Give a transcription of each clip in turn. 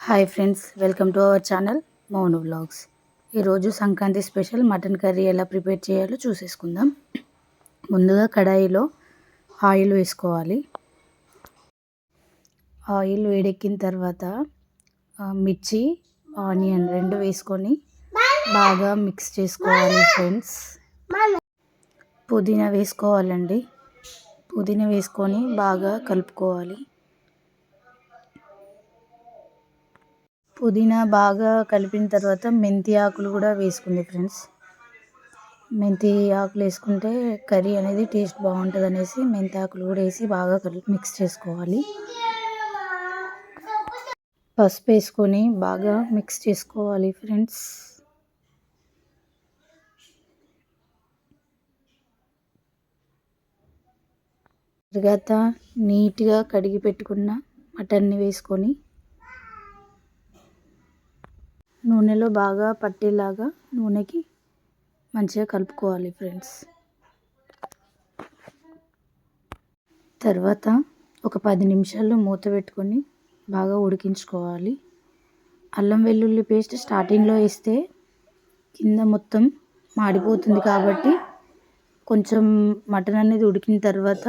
Hi friends, welcome to our channel Mounu vlogs. ఈరోజు Sankranti special mutton curry ఎలా prepare చేయాలో చూసేసుకుందాం. ముందుగా కడాయిలో ఆయిల్ వేసుకోవాలి. ఆయిల్ వేడెక్కిన తర్వాత మిర్చి, ఆనియన్ రెండు వేసుకొని బాగా మిక్స్ చేసుకోవాలి ఫ్రెండ్స్. పుదీనా వేసుకోవాలండి. పుదీనా వేసుకొని బాగా కలుపుకోవాలి. పుదీనా బాగా కలిపిన తర్వాత మెంతి ఆకులు కూడా వేసుకుంది ఫ్రెండ్స్. మెంతి ఆకులు వేసుకుంటే కర్రీ అనేది టేస్ట్ బాగుంటుంది అనేసి మెంతి ఆకులు కూడా వేసి బాగా మిక్స్ చేసుకోవాలి. పసుపు వేసుకొని బాగా మిక్స్ చేసుకోవాలి ఫ్రెండ్స్. తర్వాత నీట్గా కడిగి పెట్టుకున్న మటన్ని వేసుకొని నూనెలో బాగా పట్టేలాగా నూనెకి మంచిగా కలుపుకోవాలి ఫ్రెండ్స్. తర్వాత ఒక 10 నిమిషాలు మూత పెట్టుకొని బాగా ఉడికించుకోవాలి. అల్లం వెల్లుల్లి పేస్ట్ స్టార్టింగ్లో వేస్తే కింద మొత్తం మాడిపోతుంది కాబట్టి కొంచెం మటన్ అనేది ఉడికిన తర్వాత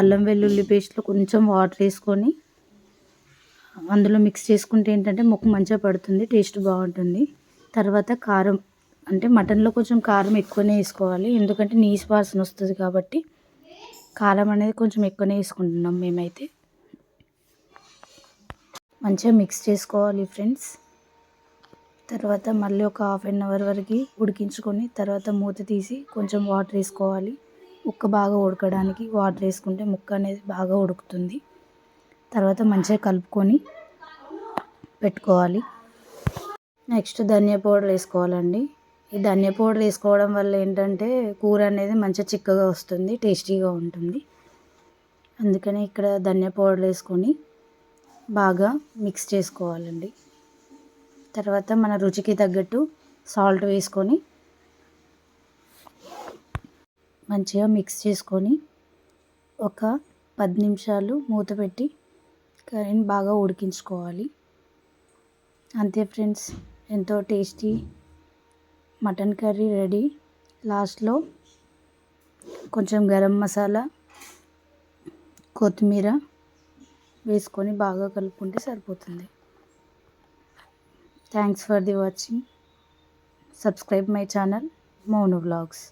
అల్లం వెల్లుల్లి పేస్ట్లో కొంచెం వాటర్ వేసుకొని అందులో మిక్స్ చేసుకుంటే ఏంటంటే ముక్క మంచిగా పడుతుంది, టేస్ట్ బాగుంటుంది. తర్వాత కారం, అంటే మటన్లో కొంచెం కారం ఎక్కువనే వేసుకోవాలి, ఎందుకంటే నీసు వాసన వస్తుంది కాబట్టి కారం అనేది కొంచెం ఎక్కువనే వేసుకుంటున్నాం మేమైతే. మంచిగా మిక్స్ చేసుకోవాలి ఫ్రెండ్స్. తర్వాత మళ్ళీ ఒక ½ అన్ అవర్ వరకు ఉడికించుకొని తర్వాత మూత తీసి కొంచెం వాటర్ వేసుకోవాలి. ముక్క బాగా ఉడకడానికి వాటర్ వేసుకుంటే ముక్క అనేది బాగా ఉడుకుతుంది. తర్వాత మంచిగా కలుపుకొని పెట్టుకోవాలి. నెక్స్ట్ ధనియా పౌడర్ వేసుకోవాలండి. ఈ ధనియా పౌడర్ వేసుకోవడం వల్ల ఏంటంటే కూర అనేది మంచిగా చిక్కగా వస్తుంది, టేస్టీగా ఉంటుంది. అందుకని ఇక్కడ ధనియా పౌడర్ వేసుకొని బాగా మిక్స్ చేసుకోవాలండి. తర్వాత మన రుచికి తగ్గట్టు సాల్ట్ వేసుకొని మంచిగా మిక్స్ చేసుకొని ఒక 10 నిమిషాలు మూత పెట్టి కర్రీని బాగా ఉడికించుకోవాలి. అంతే ఫ్రెండ్స్, ఎంతో టేస్టీ మటన్ కర్రీ రెడీ. లాస్ట్లో కొంచెం గరం మసాలా, కొత్తిమీర వేసుకొని బాగా కలుపుకుంటే సరిపోతుంది. Thanks for the watching. Subscribe my channel Mounu vlogs.